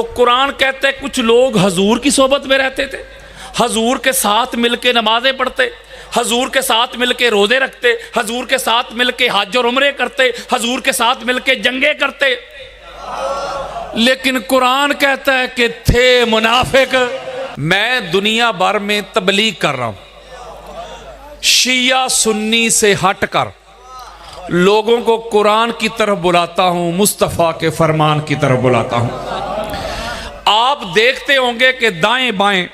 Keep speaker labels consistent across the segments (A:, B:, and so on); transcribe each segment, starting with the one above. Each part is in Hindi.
A: तो कुरान कहता है कुछ लोग हजूर की सोबत में रहते थे, हजूर के साथ मिलके नमाजें पढ़ते, हजूर के साथ मिलके रोजे रखते, हजूर के साथ मिलके हज और उम्रे करते, हजूर के साथ मिलके जंगे करते। लेकिन कुरान कहता है कि थे मुनाफिक। मैं दुनिया भर में तबलीग कर रहा हूं, शिया सुन्नी से हटकर लोगों को कुरान की तरफ बुलाता हूं, मुस्तफ़ा के फरमान की तरफ बुलाता हूं। आप देखते होंगे कि दाएं बाएं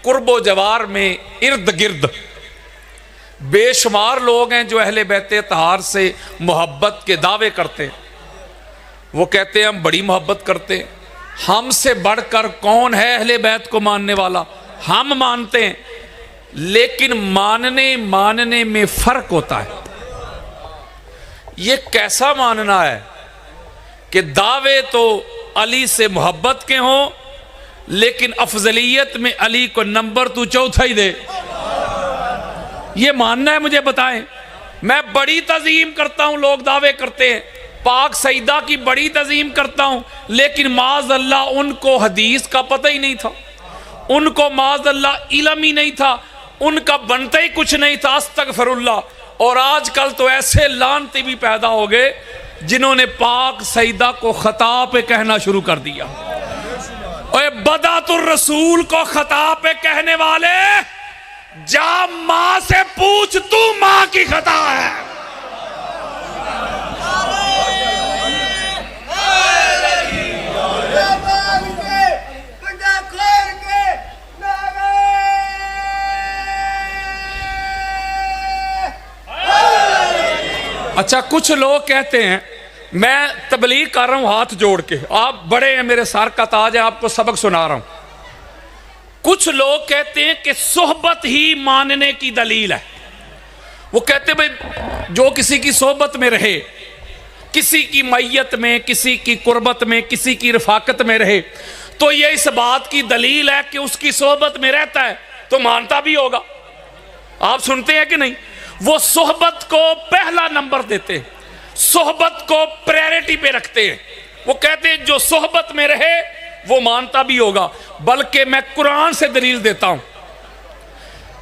A: कुर्बो जवार में इर्द गिर्द बेशुमार लोग हैं जो अहले बैते तहार से मोहब्बत के दावे करते हैं। वो कहते हैं हम बड़ी मोहब्बत करते हैं, हमसे बढ़कर कौन है अहले बैत को मानने वाला, हम मानते हैं। लेकिन मानने में फर्क होता है। ये कैसा मानना है कि दावे तो अली से मोहब्बत के हों, लेकिन अफजलियत में अली को नंबर तू चौथा ही दे। ये मानना है? मुझे बताएं। मैं बड़ी तज़ीम करता हूं, लोग दावे करते हैं पाक सईदा की बड़ी तज़ीम करता हूं, लेकिन माज़अल्लाह उनको हदीस का पता ही नहीं था, उनको माज़अल्लाह इल्म ही नहीं था, उनका बनता ही कुछ नहीं था। अस्तगफिरुल्लाह। और आजकल तो ऐसे लानती भी पैदा हो गए जिन्होंने पाक सईदा को खता पे कहना शुरू कर दिया। ओए बदातुर रसूल को खता पे कहने वाले, जा मां से पूछ तू मां की खता है। अच्छा, कुछ लोग कहते हैं, मैं तबलीग कर रहा हूं हाथ जोड़ के, आप बड़े हैं, मेरे सर का ताज है, आपको सबक सुना रहा हूं। कुछ लोग कहते हैं कि सोहबत ही मानने की दलील है। वो कहते हैं भाई जो किसी की सोहबत में रहे, किसी की मैयत में, किसी की कुर्बत में, किसी की रफाकत में रहे, तो ये इस बात की दलील है कि उसकी सोहबत में रहता है तो मानता भी होगा। आप सुनते हैं कि नहीं? वो सोहबत को पहला नंबर देते हैं, सोहबत को प्रायोरिटी पे रखते हैं। वो कहते हैं जो सोहबत में रहे वो मानता भी होगा। बल्कि मैं कुरान से दलील देता हूं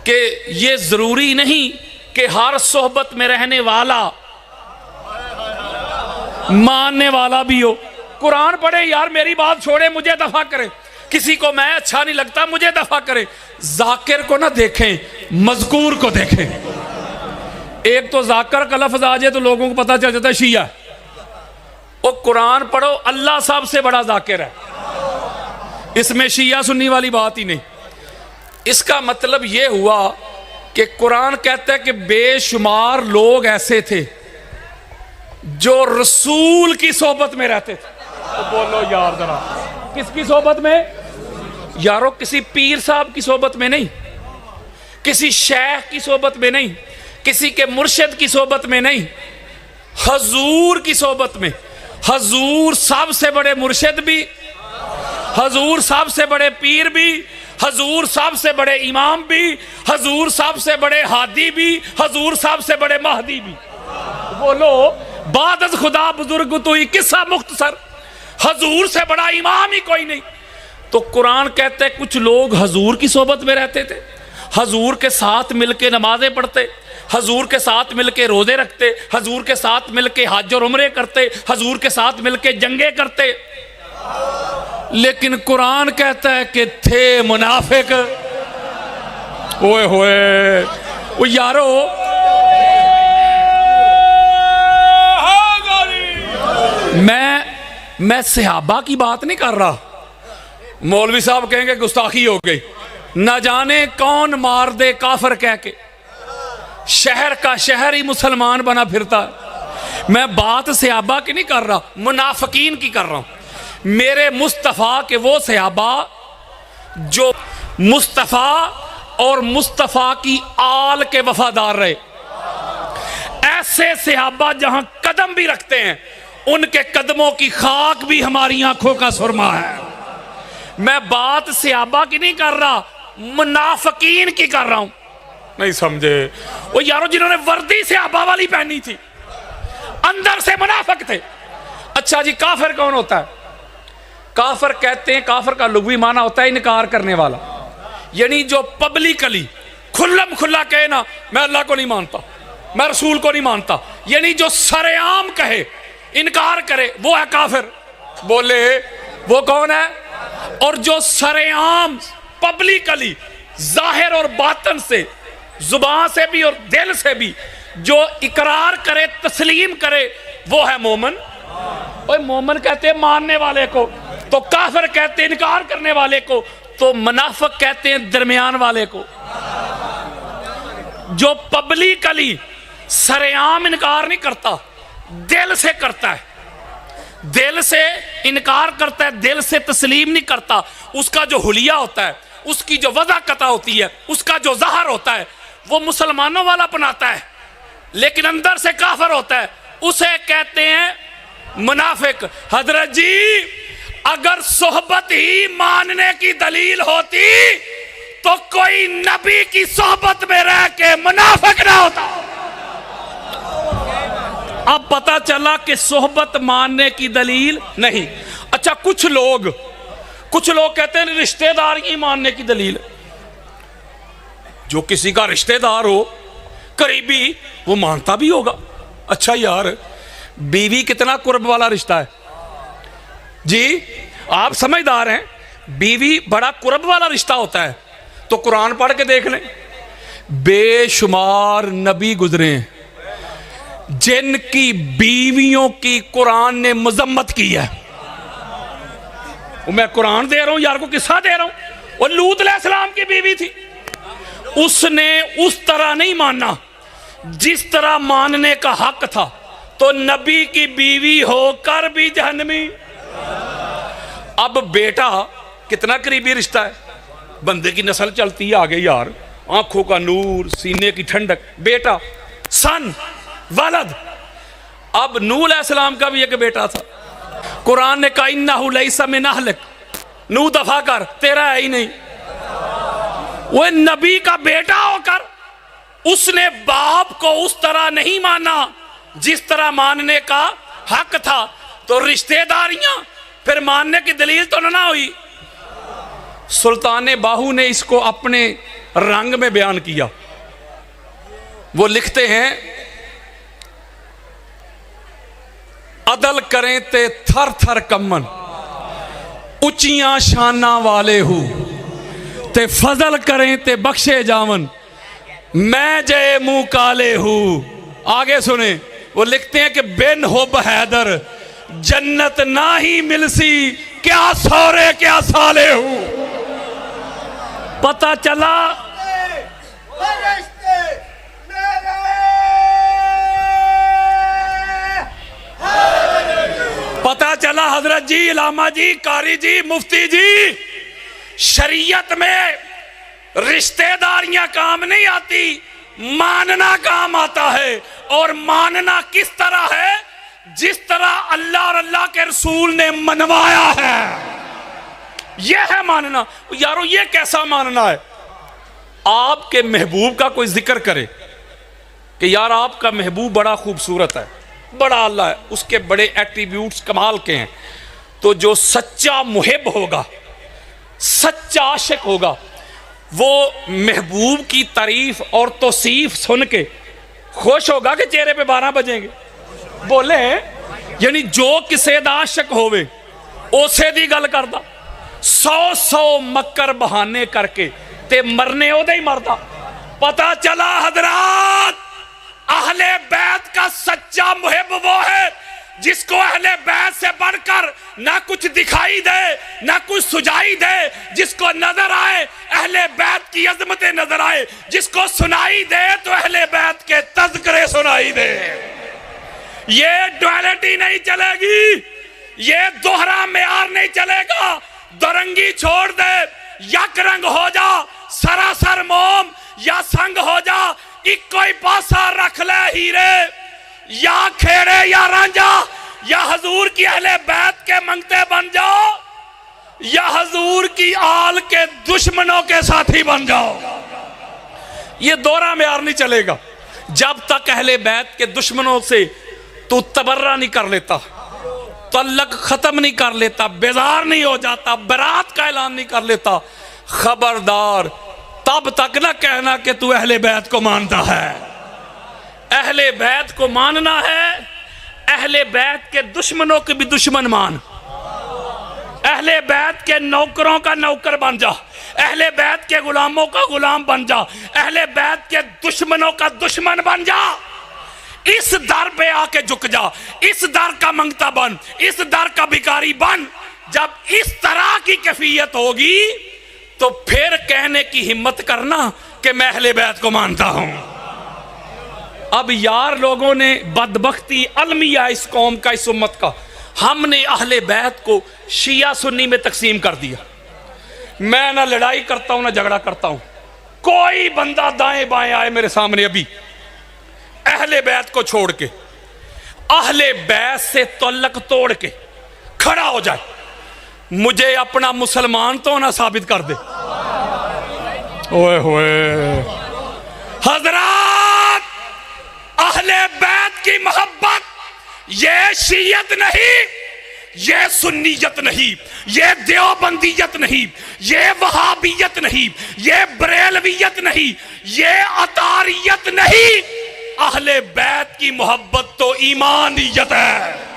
A: कि ये जरूरी नहीं कि हर सोहबत में रहने वाला मानने वाला भी हो। कुरान पढ़े यार, मेरी बात छोड़े, मुझे दफा करे। किसी को मैं अच्छा नहीं लगता, मुझे दफा करे। जाकिर को ना देखें, मजकूर को देखें। एक तो जाकर का लफ्ज आ जाए तो लोगों को पता चल जाता है शिया। और कुरान पढ़ो, अल्लाह साहब से बड़ा जाकिर है, इसमें शिया सुन्नी वाली बात ही नहीं। इसका मतलब यह हुआ कि कुरान कहता है कि बेशुमार लोग ऐसे थे जो रसूल की सोहबत में रहते थे। तो बोलो यार जरा, किसकी सोहबत में? यारो किसी पीर साहब की सोहबत में नहीं, किसी शेख की सोहबत में नहीं, किसी के मुर्शिद की सोहबत में नहीं, हजूर की सोहबत में। हजूर सबसे बड़े मुर्शिद भी, हजूर सबसे बड़े पीर भी, हजूर सबसे बड़े इमाम भी, हजूर सबसे बड़े हादी भी, हजूर सबसे बड़े महदी भी। बोलो बादत खुदा बुजुर्ग तो ही किस्सा मुख्तसर, हजूर से बड़ा इमाम ही कोई नहीं। तो कुरान कहते हैं कुछ लोग हजूर की सोहबत में रहते थे, हजूर के साथ मिलके नमाजें पढ़ते, हजूर के साथ मिलके रोजे रखते, हजूर के साथ मिलके हज और उम्रे करते, हजूर के साथ मिलके जंगे करते। लेकिन कुरान कहता है कि थे मुनाफिक। ओए होए, ओ यारो, मैं सहाबा की बात नहीं कर रहा। मौलवी साहब कहेंगे गुस्ताखी हो गई, न जाने कौन मार दे काफर कह के शहर का शहर ही मुसलमान बना फिरता है। मैं बात सहाबा की नहीं कर रहा, मुनाफिकीन की कर रहा हूं। मेरे मुस्तफ़ा के वो सहाबा जो मुस्तफ़ा और मुस्तफ़ा की आल के वफादार रहे, ऐसे सहाबा जहां कदम भी रखते हैं उनके कदमों की खाक भी हमारी आंखों का सुरमा है। मैं बात सहाबा की नहीं कर रहा, मुनाफिकीन की कर रहा हूं। नहीं समझे? वो यारों जिन्होंने वर्दी सहाबा वाली पहनी थी, अंदर से मुनाफिक थे। अच्छा जी, काफिर कौन होता है? काफर कहते हैं, काफर का लुग़वी माना होता है इनकार करने वाला, यानी जो पब्लिकली खुल्लम खुल्ला कहे ना मैं अल्लाह को नहीं मानता, मैं रसूल को नहीं मानता, यानी जो सरेआम कहे, इनकार करे, वो है काफिर। बोले वो कौन है? और जो सरेआम पब्लिकली जाहिर और बातन से, जुबान से भी और दिल से भी जो इकरार करे, तस्लीम करे, वो है मोमन। और मोमन कहते हैं मानने वाले को, तो काफिर कहते हैं इनकार करने वाले को, तो मुनाफिक कहते हैं दरमियान वाले को। जो पब्लिकली सरेआम इनकार नहीं करता, दिल से करता है, दिल से इनकार करता है, दिल से तस्लीम नहीं करता, उसका जो हुलिया होता है, उसकी जो वज़ाकता होती है, उसका जो ज़हर होता है, वो मुसलमानों वाला अपनाता है, लेकिन अंदर से काफिर होता है, उसे कहते हैं मुनाफिक। हजरत जी, अगर सोहबत ही मानने की दलील होती तो कोई नबी की सोहबत में रह के मुनाफिक ना होता। अब पता चला कि सोहबत मानने की दलील नहीं। अच्छा, कुछ लोग कहते हैं रिश्तेदारी मानने की दलील। जो किसी का रिश्तेदार हो, करीबी, वो मानता भी होगा। अच्छा यार, बीवी कितना कुर्ब वाला रिश्ता है जी, आप समझदार हैं, बीवी बड़ा कुर्ब वाला रिश्ता होता है। तो कुरान पढ़ के देख लें, बेशुमार नबी गुजरे हैं जिनकी बीवियों की कुरान ने मजम्मत की है। मैं कुरान दे रहा हूं यार, को किस्सा दे रहा हूं। वो लूत अलैहिस्सलाम की बीवी थी, उसने उस तरह नहीं माना जिस तरह मानने का हक था, तो नबी की बीवी होकर भी जहन्नमी। अब बेटा कितना करीबी रिश्ता है, बंदे की नस्ल चलती है आगे यार, आंखों का नूर, सीने की ठंडक, बेटा, सन, वलद। अब नूह अलैहिस्सलाम का भी एक बेटा था, कुरान ने कहा इन्नहु लैसा मिन अहलिक, नूह दफा कर, तेरा है ही नहीं। वो नबी का बेटा होकर उसने बाप को उस तरह नहीं माना जिस तरह मानने का हक था, तो रिश्तेदारियां फिर मानने की दलील तो ना हुई। सुल्तान बाहू ने इसको अपने रंग में बयान किया। वो लिखते हैं, अदल करें ते थर थर कमन, उचियां शाना वाले हूं ते फजल करें ते बख्शे जावन, मैं जय मुंह काले हूं। आगे सुने, वो लिखते हैं कि बिन हुब हैदर जन्नत ना ही मिलसी, क्या सौरे क्या साले हूं। पता चला हजरत जी, इलामा जी, कारी जी, मुफ्ती जी, शरीयत में रिश्तेदारियां काम नहीं आती, मानना काम आता है। और मानना किस तरह है? जिस तरह अल्लाह और अल्लाह के रसूल ने मनवाया है, यह है मानना। यारो ये कैसा मानना है? आपके महबूब का कोई जिक्र करे कि यार आपका महबूब बड़ा खूबसूरत है, बड़ा अल्लाह है, उसके बड़े एट्रीब्यूट्स कमाल के हैं, तो जो सच्चा मुहिब होगा, सच्चा आशिक होगा, वो महबूब की तारीफ और तौसीफ सुन के खुश होगा कि चेहरे पे 12 बजेंगे। बोले यानी जो किसे दा आशिक होवे उसे दी गल करदा, 100 मक्कर बहाने करके ते मरने ओदे ही मरदा। पता चला हजरात, अहले बैत का सच्चा मुहिब वो है जिसको अहले बैत से बढ़कर ना कुछ दिखाई दे, ना कुछ सुझाई दे, जिसको नजर आए अहले बैत की अजमतें नजर आए, जिसको सुनाई दे तो अहले बैत के तज़किरे सुनाई दे। ये डुअलिटी नहीं चलेगी, ये दोहरा मेयार नहीं चलेगा। दरंगी छोड़ दे, यक रंग हो जा, सरासर मोम या संग हो जा, इको ही पासा रख ले हीरे, या खेड़े या रांझा, या हजूर की अहले बैत के मंगते बन जाओ, या हजूर की आल के दुश्मनों के साथी बन जाओ। ये दोहरा मेयार नहीं चलेगा जब तक अहले बैत के दुश्मनों से तू तबर्रा नहीं कर लेता। तल्लक खत्म नहीं कर लेता, बेजार नहीं हो जाता, बारात का ऐलान नहीं कर लेता, खबरदार तब तक ना कहना कि तू अहले बैत को मानता है। अहले बैत को मानना है, अहले बैत के दुश्मनों के भी दुश्मन मान, अहले बैत के नौकरों का नौकर बन जा, अहले बैत के गुलामों का गुलाम बन जा, अहले बैत के दुश्मनों का दुश्मन बन जा। इस दर पे आके झुक जा, इस दर का मंगता बन, इस दर का भिखारी बन। जब इस तरह की कैफियत होगी तो फिर कहने की हिम्मत करना कि मैं अहले बैत को मानता हूं। अब यार लोगों ने बदबख्ती अलमिया इस कौम का, इस उम्मत का, हमने अहले बैत को शिया सुन्नी में तकसीम कर दिया। मैं ना लड़ाई करता हूं ना झगड़ा करता हूं, कोई बंदा दाएं बाएं आए मेरे सामने अभी अहले बैत को छोड़ के, अहले बैत से तल्लक तोड़ के खड़ा हो जाए, मुझे अपना मुसलमान तो ना साबित कर दे। ओए होए हजरात, अहले बैत की मोहब्बत ये शियत नहीं, ये सुन्नीयत नहीं, ये देवबंदीयत नहीं, ये वहाबियत नहीं, ये बरेलवियत नहीं, ये अतारियत नहीं। अहले बैत की मोहब्बत तो ईमानियत है।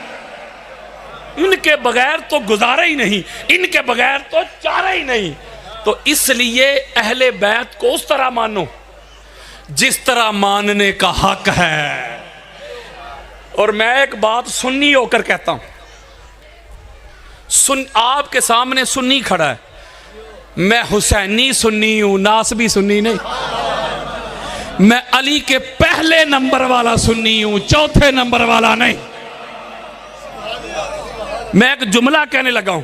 A: इनके बगैर तो गुजारा ही नहीं, इनके बगैर तो चारा ही नहीं। तो इसलिए अहले बैत को उस तरह मानो जिस तरह मानने का हक है। और मैं एक बात सुन्नी होकर कहता हूं, आपके सामने सुन्नी खड़ा है, मैं हुसैनी सुन्नी हूं, नासबी सुन्नी नहीं। मैं अली के पहले नंबर वाला सुन्नी हूं, चौथे नंबर वाला नहीं। मैं एक जुमला कहने लगा हूं,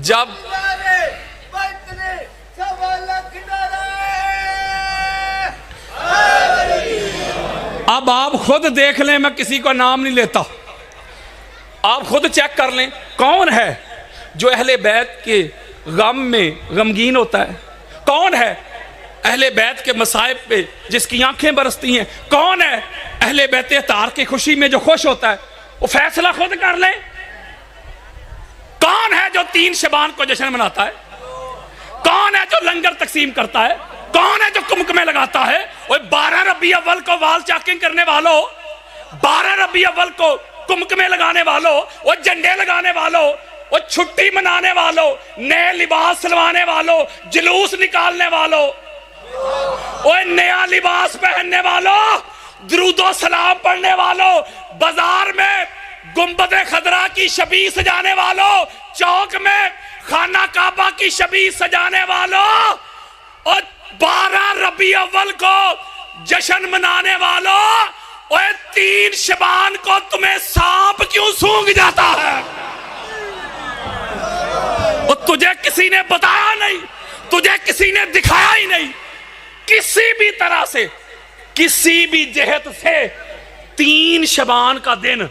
A: जब अब आप खुद देख लें, मैं किसी का नाम नहीं लेता, आप खुद चेक कर लें कौन है जो अहले बैत के गम में गमगीन होता है, कौन है अहले बैत के मसाइब पे जिसकी आंखें बरसती हैं, कौन है अहले बैत तार की खुशी में जो खुश होता है। वो फैसला खुद कर ले। कौन है जो 3 शबान को जश्न मनाता है, कौन है जो लंगर तकसीम करता है, कौन है जो कुमकुमे लगाता है। और 12 रबी अव्वल को वाल चाकिंग करने वालों, 12 रबी अव्वल को कुमकुमे लगाने वालों, और झंडे लगाने वालों, और छुट्टी मनाने वालों, नए लिबास सिलवाने वालों, जुलूस निकालने वालों, और नया लिबास पहनने वालों, दुरूदो सलाम पढ़ने वालों, बाजार में गुंबदे खदरा की शबीह सजाने वालों, चौक में खाना काबा की शबीह सजाने वालों, और 12 रबी अव्वल को जश्न मनाने वालों, और 3 शबान को तुम्हें सांप क्यों सूंघ जाता है? और तुझे किसी ने बताया नहीं, तुझे किसी ने दिखाया ही नहीं। किसी भी तरह से, किसी भी जहत से 3 शबान का दिन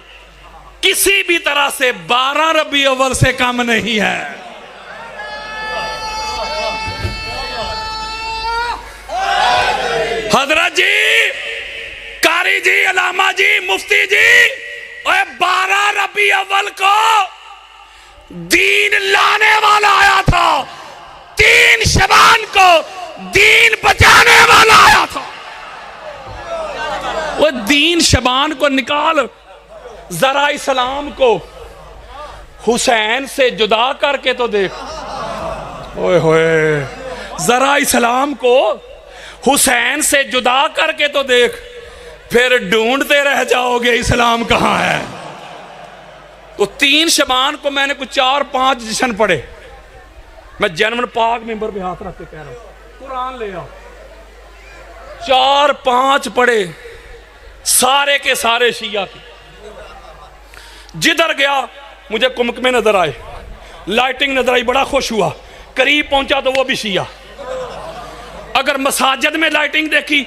A: किसी भी तरह से 12 रबी अव्वल से कम नहीं है। हजरत जी, कारी जी, अलामा जी, मुफ्ती जी, और 12 रबी अव्वल को दीन लाने वाला आया था, 3 शबान को दीन बचाने वाला आया था। वो दीन शबान को निकाल, जरा इस्लाम को हुसैन से जुदा करके तो देख। ओए होए, जरा इस्लाम को हुसैन से जुदा करके तो देख, फिर ढूंढते रह जाओगे इस्लाम कहां है। तो 3 शबान को मैंने कुछ 4-5 जश्न पढ़े। मैं जनमन पाक मेंबर पे हाथ रख के कह रहा हूं, कुरान ले आओ, 4-5 पढ़े, सारे के सारे शिया के। जिधर गया मुझे कुमकुमे नजर आए, लाइटिंग नजर आई, बड़ा खुश हुआ। करीब पहुंचा तो वो भी शिया। अगर मसाजिद में लाइटिंग देखी,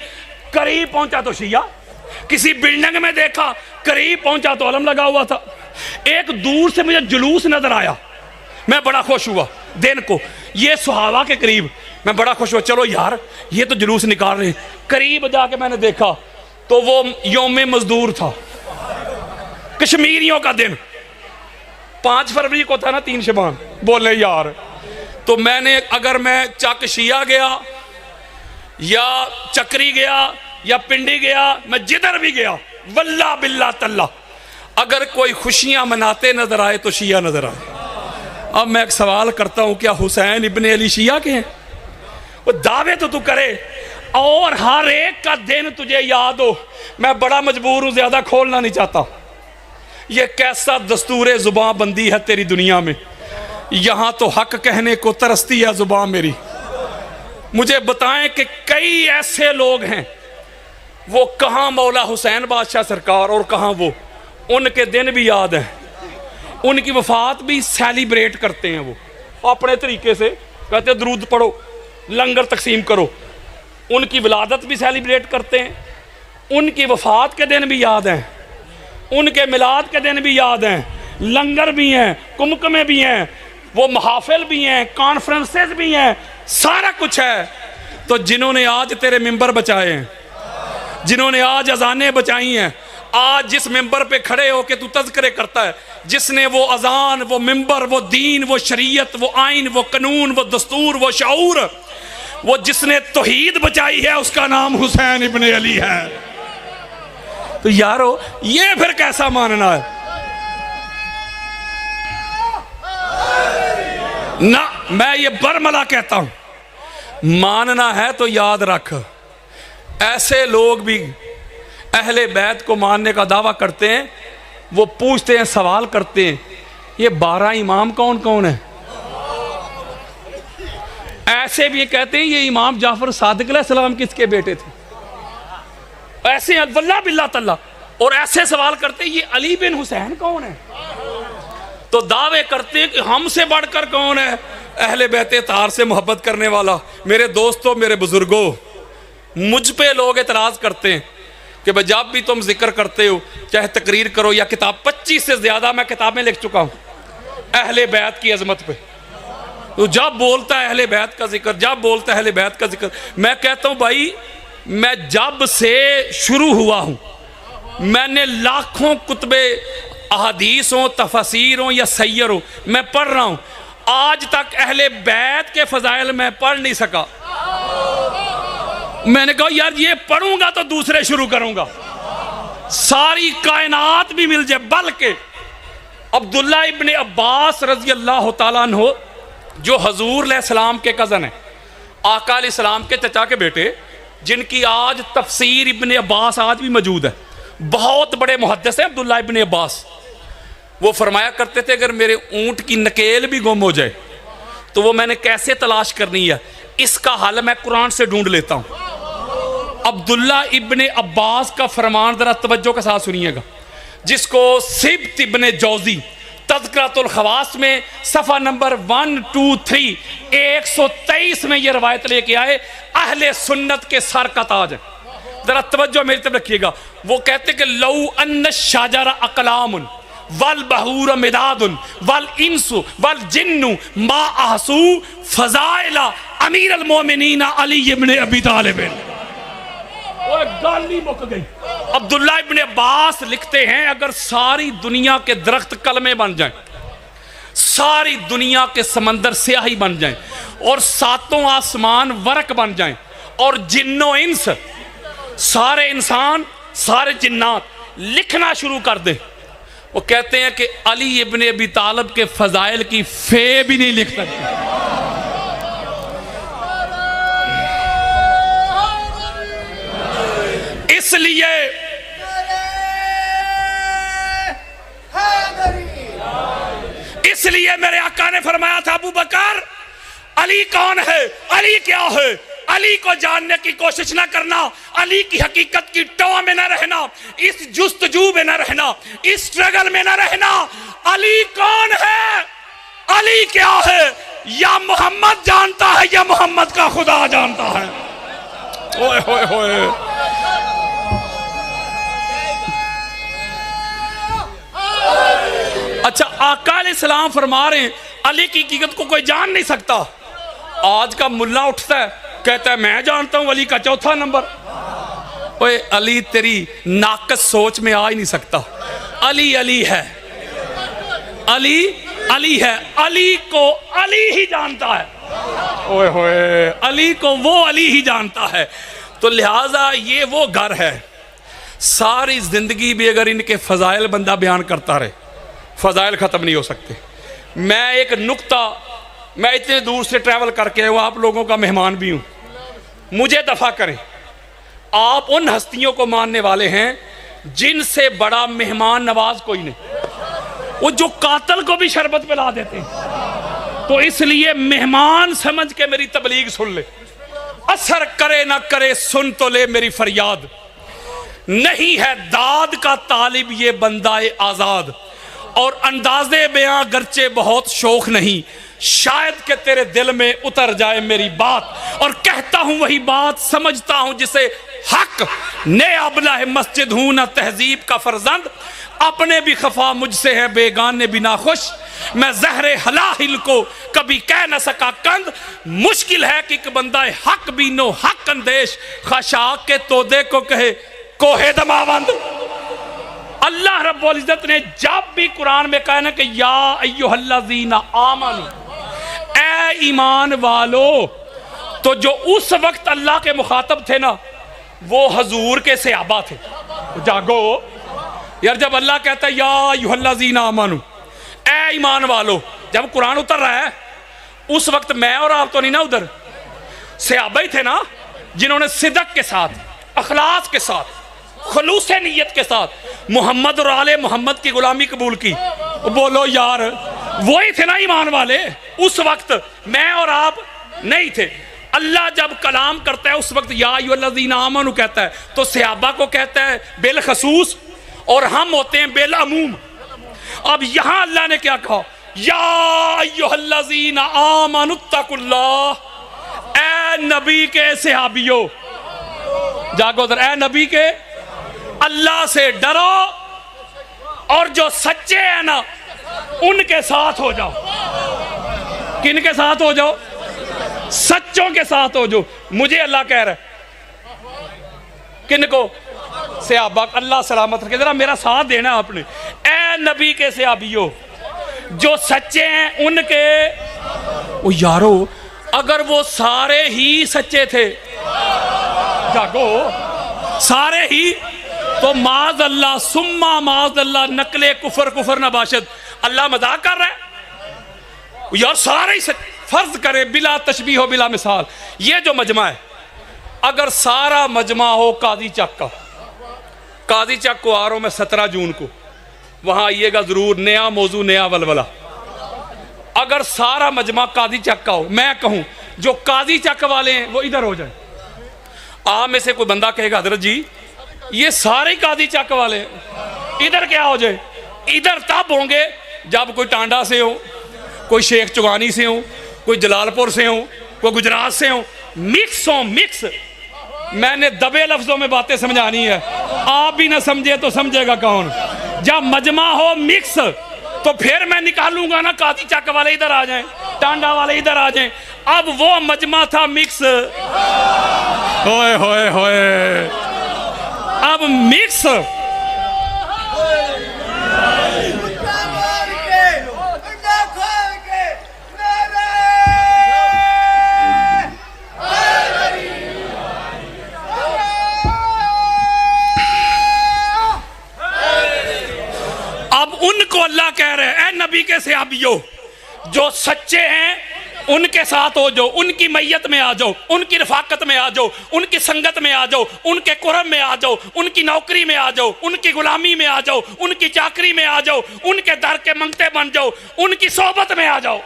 A: करीब पहुंचा तो शिया। किसी बिल्डिंग में देखा, करीब पहुंचा तो अलम लगा हुआ था। एक दूर से मुझे जुलूस नजर आया, मैं बड़ा खुश हुआ। दिन को ये सुहावा के करीब, मैं बड़ा खुश हुआ, चलो यार ये तो जुलूस निकाल रहे। करीब जाके मैंने देखा तो वो यौम मजदूर था, कश्मीरियों का दिन। 5 फरवरी को था ना 3 शबान, बोले यार तो मैंने अगर मैं चक शिया गया या चक्री गया या पिंडी गया, मैं जिधर भी गया वल्ला बिल्ला तल्ला अगर कोई खुशियां मनाते नजर आए तो शिया नजर आए। अब मैं एक सवाल करता हूं, क्या हुसैन इब्ने अली शिया के हैं? वो दावे तो तू करे और हर एक का दिन तुझे याद हो। मैं बड़ा मजबूर हूं, ज्यादा खोलना नहीं चाहता। ये कैसा दस्तूर जुबान बंदी है तेरी दुनिया में, यहां तो हक कहने को तरसती है जुबान मेरी। मुझे बताएं कि कई ऐसे लोग हैं, वो कहां मौला हुसैन बादशाह सरकार और कहां वो, उनके दिन भी याद हैं, उनकी वफात भी सेलिब्रेट करते हैं। वो अपने तरीके से कहते दरूद पढ़ो, लंगर तकसीम करो, उनकी विलादत भी सेलिब्रेट करते हैं, उनकी वफात के दिन भी याद हैं, उनके मिलाद के दिन भी याद हैं, लंगर भी हैं, कुमकुमे भी हैं, वो महाफिल भी हैं, कॉन्फ्रेंसेस भी हैं, सारा कुछ है। तो जिन्होंने आज तेरे मिंबर बचाए हैं, जिन्होंने आज अजानें बचाई हैं, आज जिस मिंबर पे खड़े हो के तू तज़किरे करता है, जिसने वो अजान, वो मिंबर, वो दीन, वो शरीयत, वो आइन, वो कानून, वो दस्तूर, वो शऊर, वो जिसने तौहीद बचाई है, उसका नाम हुसैन इब्ने अली है। तो यारो ये फिर कैसा मानना है? ना, मैं ये बरमला कहता हूं, मानना है तो याद रख, ऐसे लोग भी अहले बैत को मानने का दावा करते हैं। वो पूछते हैं, सवाल करते हैं, ये 12 इमाम कौन कौन है? ऐसे भी कहते हैं ये इमाम जाफर सादिक अलैहिस्सलाम किसके बेटे थे? ऐसे वल्ला बिल्ला तल्ला। और ऐसे सवाल करते हैं, ये अली बिन हुसैन कौन है? तो दावे करते हैं कि हमसे बढ़कर कौन है अहले बैते तार से मोहब्बत करने वाला। मेरे दोस्तों, मेरे बुजुर्गों, मुझ पे लोग एतराज करते हैं कि भाई जब भी तुम जिक्र करते हो, चाहे तकरीर करो या किताब, 25 से ज्यादा मैं किताबें लिख चुका हूं अहले बैत की अजमत पे। तो जब बोलता है अहले बैत का जिक्र, जब बोलता है अहले बैत का जिक्र, मैं कहता हूं भाई मैं जब से शुरू हुआ हूं, मैंने लाखों कुतबे अहदीस हो, तफसीर हो या सैयर हो, मैं पढ़ रहा हूं, आज तक अहले बैत के फजाइल मैं पढ़ नहीं सका। मैंने कहा यार ये पढ़ूंगा तो दूसरे शुरू करूंगा, सारी कायनात भी मिल जाए। बल्कि अब्दुल्ला इब्ने अब्बास रजी अल्लाह तआला अन्हु, जो हजूर अलैहिस्सलाम के कज़न है, आका अलैहिस्सलाम के चचा के बेटे, जिनकी आज तफसीर इब्ने अब्बास आज भी मौजूद है, बहुत बड़े मुहद्दिस हैं अब्दुल्ला इब्ने अब्बास। वो फरमाया करते थे अगर मेरे ऊंट की नकेल भी गुम हो जाए तो वो मैंने कैसे तलाश करनी है, इसका हल मैं कुरान से ढूंढ लेता हूं। अब्दुल्ला इब्ने अब्बास का फरमान जरा तवज्जो के साथ सुनिएगा, जिसको सिब्त इब्ने जौजी तज़किरतुल खवास में सफ़ा नंबर 123 123 में ये रवायत लेके आए, अहले सुन्नत के सर का ताज है। जरा तवज्जो मेरी तरफ रखिएगा। वो कहते कि लौ अन्न शाजरा अकलामुन वल बहूर मिदादुन वल इंसु वल जिन्नु मा आहसू फजाइला अमीर अल मोमिनीन अली इब्ने अबी तालिब। वो गाली मुक गई। अब्दुल्ला इब्ने अब्बास लिखते हैं अगर सारी दुनिया के दरख्त कलमे बन जाएं, सारी दुनिया के समंदर स्याही बन जाएं और सातों आसमान वर्क बन जाएं और जिन्नो इंस, सारे इंसान, सारे जिन्नात लिखना शुरू कर दे, वो कहते हैं कि अली इब्ने अबी तालिब के फजाइल की फे भी नहीं लिख सकते। इसलिए मेरे आका ने फरमाया था, अबू बकर अली कौन है, अली क्या है, अली को जानने की कोशिश ना करना, अली की हकीकत की टो में ना रहना, इस जुस्तजू में ना रहना, इस स्ट्रगल में ना रहना। अली कौन है, अली क्या है, या मोहम्मद जानता है या मोहम्मद का खुदा जानता है। ओए होए होए। अच्छा, आका अलैहिस्सलाम फरमा रहे हैं अली की हकीकत को कोई जान नहीं सकता। आज का मुल्ला उठता है कहता है मैं जानता हूं अली का चौथा नंबर। ओए अली तेरी नाकस सोच में आ ही नहीं सकता। अली अली है, अली अली है, अली को अली ही जानता है। ओए होए, अली को वो अली ही जानता है। तो लिहाजा ये वो घर है, सारी जिंदगी भी अगर इनके फजाइल बंदा बयान करता रहे, फजाइल ख़त्म नहीं हो सकते। मैं एक नुक्ता, मैं इतने दूर से ट्रैवल करके आया हूँ, आप लोगों का मेहमान भी हूँ, मुझे दफ़ा करें। आप उन हस्तियों को मानने वाले हैं जिनसे बड़ा मेहमान नवाज कोई नहीं, वो जो कातल को भी शरबत पिला देते हैं। तो इसलिए मेहमान समझ के मेरी तबलीग सुन ले, असर करे ना करे सुन तो ले मेरी फरियाद। नहीं है दाद का तालिब ये बंदाए आज़ाद, और अंदाज़े बयां गर्चे बहुत शौक नहीं, शायद कि तेरे दिल में उतर जाए मेरी बात। और कहता हूं वही बात, समझता हूं जिसे हक। ने अबला है मस्जिद हूं ना तहजीब का फर्जंद, अपने भी खफा मुझसे है बेगाने भी नाखुश। मैं जहरे हलाहिल को कभी कह न सका कंद, मुश्किल है कि एक बंदा हक भी नो हक अंदेश, खशाक के तोदे को कहे कोहे दमावंद। अल्लाह रब्बुल इज्जत ने जब भी कुरान में कहा ना कि या अय्युहल्लज़ीना आमनू, ए ईमान वालो, तो जो उस वक्त अल्लाह के मुखातब थे ना, वो हजूर के सहाबा थे। जागो यार, जब अल्लाह कहता है या अय्युहल्लज़ीना आमनू, ए ईमान वालो, जब कुरान उतर रहा है उस वक्त मैं और आप तो नहीं ना, उधर सहाबा ही थे ना, जिन्होंने सिदक के साथ, अखलास के साथ, खलूस नीयत के साथ मोहम्मद और आले मोहम्मद की गुलामी कबूल की। बोलो यार, वही थे ना ईमान वाले। उस वक्त मैं और आप नहीं थे। अल्लाह जब कलाम करता है उस वक्त या अय्युहल्लज़ीना आमनू कहता है, तो सहाबा को कहता है बिल खसूस, और हम होते हैं बिल अमूम। अब यहां अल्लाह ने क्या कहा, या अय्युहल्लज़ीना आमनू तकुल्लाह, ए नबी के सहाबियों, जागो उधर, ए नबी के, अल्लाह से डरो, और जो सच्चे हैं ना उनके साथ हो जाओ। किन के साथ हो जाओ? सच्चों के साथ हो जाओ। मुझे अल्लाह कह रहा है, किन को? सहाबा। अल्लाह सलामत रखे, जरा मेरा साथ देना आपने। ए नबी के सहाबियों, जो सच्चे हैं उनके। ओ यारो, अगर वो सारे ही सच्चे थे, जागो, सारे ही, तो माज अल्लाह सुम्मा माज अल्लाह नकले कुफर कुफर नबाशद। अल्लाह मजाक कर रहा है यार, सारे ही फर्ज करे बिला तशबीह हो बिला मिसाल। ये जो मजमा है, अगर सारा मजमा हो काजी चक का, काजी चक को आ रहा हूं मैं 17 जून को, वहां आइएगा जरूर, नया मौजू नया वलवला। अगर सारा मजमा काजी चक का हो, मैं कहूं जो काजी चक वाले हैं वो इधर हो जाए। आप में से कोई बंदा कहेगा हजरत जी ये सारे काजी चक वाले, इधर क्या हो जाए? इधर तब होंगे जब कोई टांडा से हो, कोई शेख चुगानी से हो, कोई जलालपुर से हो, कोई गुजरात से हो, मिक्स हो, मिक्स। मैंने दबे लफ्जों में बातें समझानी है, आप भी ना समझे तो समझेगा कौन। जब मजमा हो मिक्स, तो फिर मैं निकालूंगा ना काजी चक वाले इधर आ जाएं, टांडा वाले इधर आ जाएं। अब वो मजमा था मिक्स, होए होए होए, अब मिक्स। अब उनको अल्लाह कह रहे हैं, ए नबी के सहाबियों, जो सच्चे हैं उनके साथ हो जाओ, उनकी मैयत में आ जाओ, उनकी रफाकत में आ जाओ, उनकी संगत में आ जाओ, उनके कुरब में आ जाओ, उनकी नौकरी में आ जाओ, उनकी गुलामी में आ जाओ, उनकी चाकरी में आ जाओ, उनके दर के मंगते बन जाओ, उनकी सोबत में आ जाओ,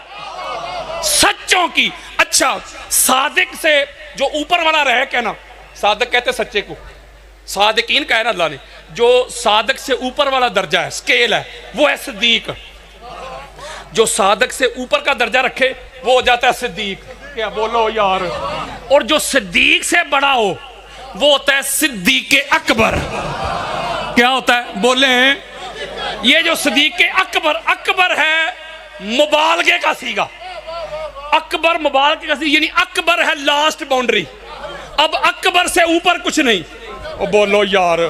A: सच्चों की। अच्छा, सादिक से जो ऊपर वाला रहे, कहना सादिक कहते सच्चे को, सादिकीन कहा ना अल्लाह ने, जो सादिक से ऊपर वाला दर्जा है, स्केल है, वो है सिद्दीक। जो सादिक से ऊपर का दर्जा रखे वो हो जाता है सिद्दीक। क्या बोलो यार। और जो सिद्दीक से बड़ा हो वो होता है सिद्दीक अकबर। क्या होता है? बोले ये जो सिद्दीक अकबर, अकबर है मुबालगे का सीगा, अकबर मुबालगे का सीगा, यानी अकबर है लास्ट बाउंड्री। अब अकबर से ऊपर कुछ नहीं। ओ बोलो यार,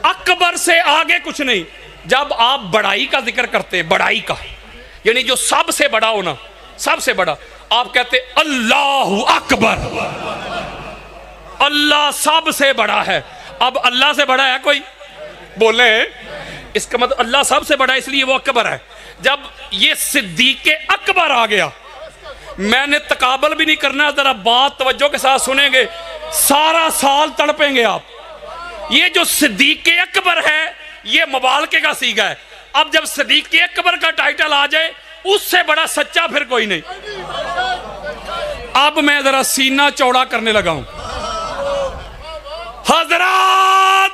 A: अकबर से आगे कुछ नहीं। जब आप बड़ाई का जिक्र करते हैं, बड़ाई का, यानी जो सबसे बड़ा हो ना, सबसे बड़ा। आप कहते अल्लाहु अकबर, अल्लाह सबसे बड़ा है। अब अल्लाह से बड़ा है कोई? बोले इसका मतलब अल्लाह सबसे बड़ा है इसलिए वो अकबर है। जब ये सिद्दीक अकबर आ गया, मैंने तकाबल भी नहीं करना, जरा बात तवज्जो के साथ सुनेंगे, सारा साल तड़पेंगे आप। ये जो सिद्दीक अकबर है ये मुबालके का सीगा है। अब जब सिद्दीक अकबर का टाइटल आ जाए, उससे बड़ा सच्चा फिर कोई नहीं। अब मैं जरा सीना चौड़ा करने लगा हूं। हजरात,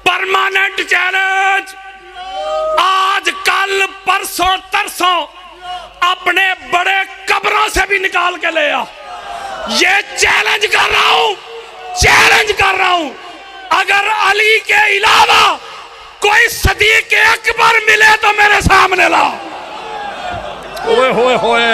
A: परमानेंट चैलेंज, आज कल परसों तरसों अपने बड़े कब्रों से भी निकाल के ले आ। ये चैलेंज कर रहा हूं, चैलेंज कर रहा हूं। अगर अली के अलावा कोई सिद्दीक अकबर मिले तो मेरे सामने ला। ओए होए होए,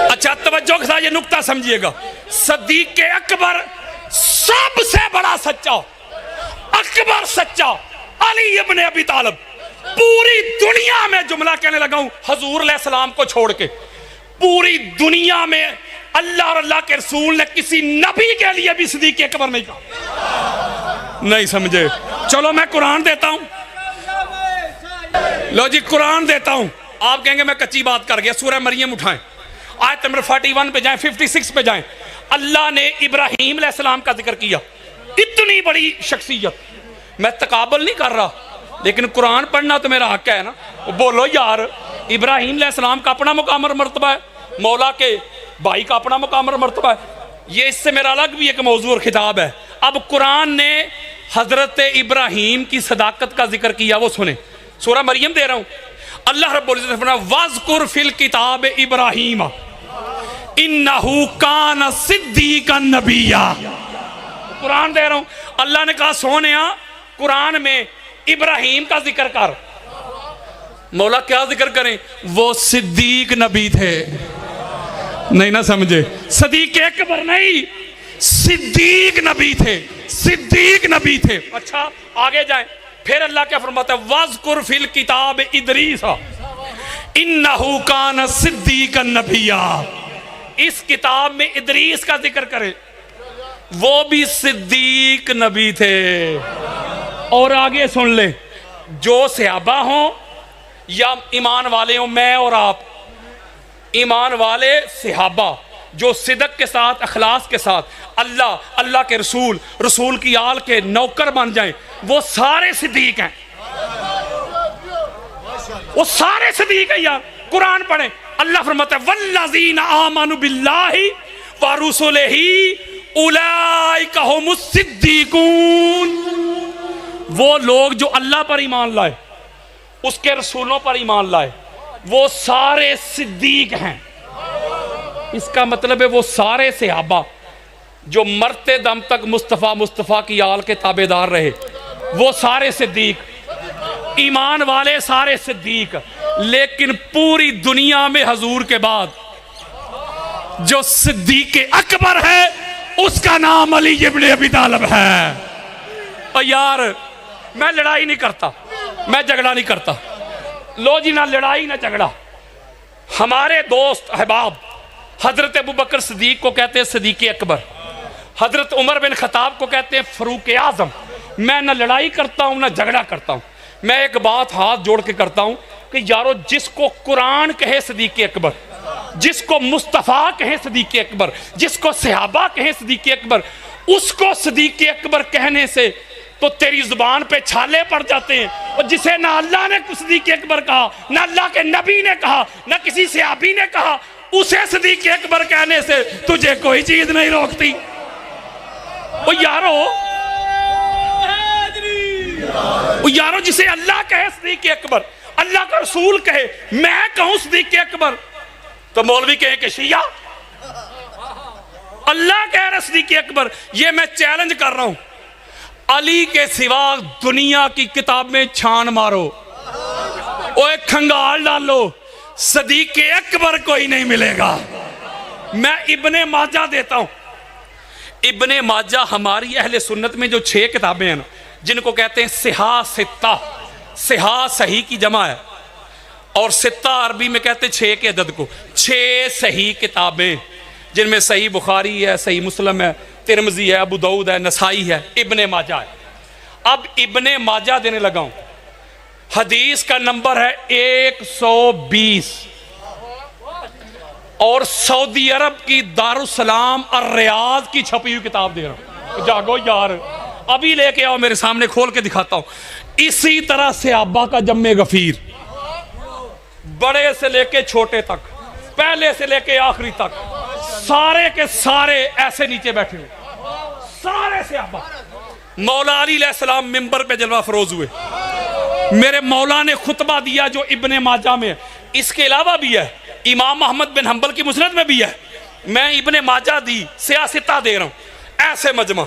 A: अच्छा तवज्जो के साथ ये नुक्ता समझिएगा। सिद्दीक अकबर सबसे बड़ा सच्चा, अकबर सच्चा, अली इब्ने अबी तालिब। पूरी दुनिया में जुमला कहने लगा हूं हजूर अलैहिस्सलाम को छोड़ के, पूरी दुनिया में अल्लाह और अल्लाह के रसूल ने किसी नबी के लिए भी सिद्दीक अकबर नहीं कहा। नहीं समझे? चलो मैं कुरान देता हूं, लो जी कुरान देता हूं। आप कहेंगे मैं कच्ची बात कर गया। सूरह मरियम उठाएं, आयत नंबर 41 पे जाएं, 56 पे जाएं। अल्लाह ने इब्राहीम अलैहिस्सलाम का जिक्र किया, इतनी बड़ी शख्सियत। मैं तकाबल नहीं कर रहा, लेकिन कुरान पढ़ना तो मेरा हक है ना। बोलो यार, इब्राहीम अलैहिस्सलाम का अपना मुकाम और मर्तबा है, मौला के भाई का अपना मुकाम और मर्तबा है। ये इससे मेरा अलग भी एक मौजू और खिताब है। अब कुरान ने हजरत इब्राहीम की सदाकत का जिक्र किया, वो सुने। सूरह मरियम दे रहा हूं। अल्लाह रब्बुल इज्जत ने फरमाया वज़कुर फिल किताब इब्राहीम इन्नहु कान सिद्दीकन नबिय्या। कुरान दे रहा हूं। अल्लाह ने कहा सोनिया कुरान में इब्राहीम का जिक्र कर। मौला क्या जिक्र करें? वो सिद्दीक नबी थे। नहीं ना समझे? सिद्दीक अकबर नहीं, सिद्दीक नबी थे, सिद्दीक नबी थे। अच्छा आगे जाएं, फिर अल्लाह क्या फरमाता है वज़कुर फिल किताब इदरीस इन्नहु कान सिद्दीकन नबिय्या। इस किताब में इदरीस का जिक्र करें, वो भी सिद्दीक नबी थे। और आगे सुन ले, जो सहाबा हो या ईमान वाले हो, मैं और आप ईमान वाले सहाबा जो सिदक के साथ अखलास के साथ अल्लाह अल्लाह के रसूल रसूल की आल के नौकर बन जाएं, वो सारे सिद्दीक हैं। वो सारे सिद्दीक हैं यार। कुरान पढ़े, अल्लाह फरमाता है वल्लज़ीना आमनु बिल्लाहि व रुसुलिही उलाइका हुमुस सिद्दीकून। वो लोग जो अल्लाह पर ईमान लाए, उसके रसूलों पर ईमान लाए, वो सारे सिद्दीक हैं। इसका मतलब है वो सारे सहाबा जो मरते दम तक मुस्तफ़ा की आल के ताबेदार रहे, वो सारे सिद्दीक। ईमान वाले सारे सिद्दीक। लेकिन पूरी दुनिया में हजूर के बाद जो सिद्दीक अकबर है उसका नाम अली इब्ने अबी तालिब है। और यार मैं लड़ाई नहीं करता, मैं झगड़ा नहीं करता। लो जी, ना लड़ाई ना झगड़ा। हमारे दोस्त अहबाब हजरत अबू बकर सिद्दीक को कहते हैं सिद्दीक अकबर, हजरत उमर बिन खताब को कहते हैं फरूक आजम। मैं ना लड़ाई करता हूं ना झगड़ा करता हूं। मैं एक बात हाथ जोड़ के करता हूं कि यारो, जिसको कुरान कहे सिद्दीक अकबर, जिसको मुस्तफ़ा कहे सिद्दीक अकबर, जिसको सहाबा कहे सिद्दीक अकबर, उसको सिद्दीक अकबर कहने से तो तेरी जुबान पे छाले पड़ जाते हैं। और जिसे ना अल्लाह ने सिद्दीक अकबर कहा, ना अल्लाह के नबी ने कहा, ना किसी सहाबी ने कहा, उसे सिद्दीक अकबर कहने से तुझे कोई चीज नहीं रोकती। ओ यारो, जिसे अल्लाह कहे सिद्दीक अकबर, अल्लाह का रसूल कहे, मैं कहूं सिद्दीक अकबर, तो मौलवी कहे कि शिया। अल्लाह कह रहा सिद्दीक अकबर। ये मैं चैलेंज कर रहा हूं, अली के सिवा दुनिया की किताब में छान मारो, ओए खंगाल डालो, सिद्दीक अकबर कोई नहीं मिलेगा। मैं इब्ने माजा देता हूं। इब्ने माजा हमारी अहले सुन्नत में जो 6 किताबें हैं ना, जिनको कहते हैं सिहा सित्ता, सिहा सही की जमा है और सित्ता अरबी में कहते हैं 6 के अदद को। 6 सही किताबें जिनमें सही बुखारी है, सही मुस्लिम है, तिरमिज़ी है, अबू दाऊद है, नसाई है, इब्ने माजा है। अब इब्ने माजा देने लगा हूं। हदीस का नंबर है 120 और सऊदी अरब की दारुसलाम और रियाद की छपी हुई किताब दे रहा हूं। जागो यार, अभी लेके आओ मेरे सामने, खोल के दिखाता हूं। इसी तरह सहाबा का जम्मे गफीर, बड़े से लेके छोटे तक, पहले से लेके आखिरी तक, सारे के सारे ऐसे नीचे बैठे हुए, सारे सहाबा। मौला अली अलैहिस्सलाम मिंबर पे जलवा फरोज हुए, मेरे मौला ने खुतबा दिया जो इब्ने माजा में है। इसके अलावा भी है, इमाम अहमद बिन हंबल की मुस्नद में भी है। मैं इब्ने माजा दी सियासता दे रहा हूं। ऐसे मजमा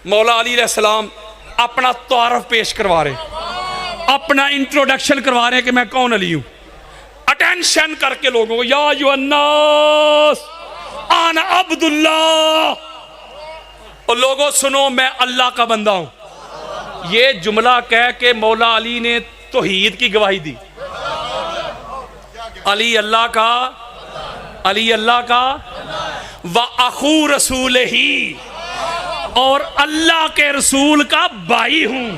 A: मौला अली अलैहिस्सलाम अपना तारफ पेश करवा रहे, अपना इंट्रोडक्शन करवा रहे हैं कि मैं कौन अली हूं। अटेंशन करके लोगों को, या अय्युहन्नास आना अब्दुल्लाह, और लोगों सुनो मैं अल्लाह का बंदा हूं। ये जुमला कह के मौला अली ने तौहीद की गवाही दी। अली अल्लाह का, अली अल्लाह का व अखू रसूल ही, और अल्लाह के रसूल का भाई हूं।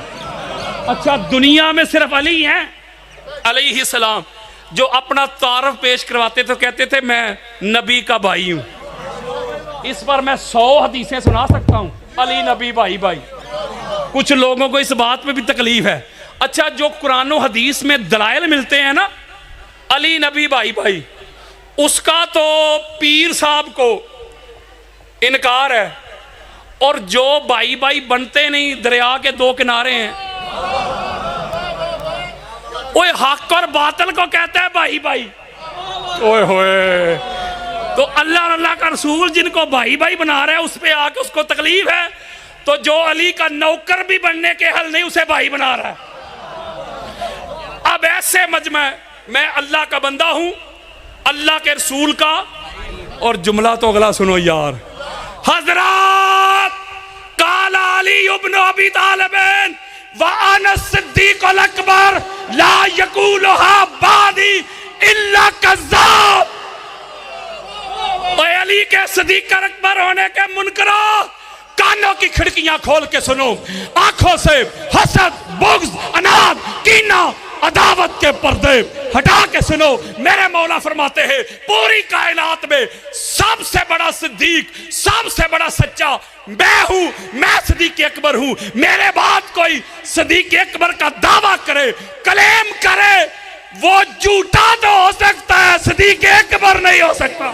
A: अच्छा, दुनिया में सिर्फ अली हैं अलैहिस्सलाम जो अपना तारफ पेश करवाते तो कहते थे मैं नबी का भाई हूं। इस पर मैं 100 हदीसें सुना सकता हूं, अली नबी भाई भाई। कुछ लोगों को इस बात में भी तकलीफ है। अच्छा, जो कुरान और हदीस में दलाइल मिलते हैं ना, अली नबी भाई भाई, उसका तो पीर साहब को इनकार है, और जो भाई भाई बनते नहीं, दरिया के 2 किनारे हैं, ओए हक और बातिल को कहता है भाई भाई। ओए होए, तो अल्लाह और अल्लाह का रसूल जिनको भाई भाई बना रहा है, उस पे आके उसको तकलीफ है। तो जो अली का नौकर भी बनने के हल नहीं, उसे भाई बना रहा है। अब ऐसे मजमा, मैं अल्लाह का बंदा हूं, अल्लाह के रसूल का, और जुमला तो अगला सुनो यार। हजरत काला अली इब्न अबी तालिब व अना सिद्दीकुल अकबर ला यकूलुहा बादी इल्ला कज़्ज़ाब। अली के सिद्दीक अकबर होने के मुनकरो, कानों की खिड़कियां खोल के सुनो, आंखों से हसद, बुग़्ज़, अनाद, कीना, अदावत के पर्दे हटा के सुनो। मेरे मौला फरमाते हैं पूरी कायनात में सबसे बड़ा सिद्दीक, सबसे बड़ा सच्चा मैं हूं, मैं सिद्दीक अकबर हूं। मेरे बाद कोई सिद्दीक अकबर का दावा करे, क्लेम करे, वो झूठा तो हो सकता है, सिद्दीक अकबर नहीं हो सकता।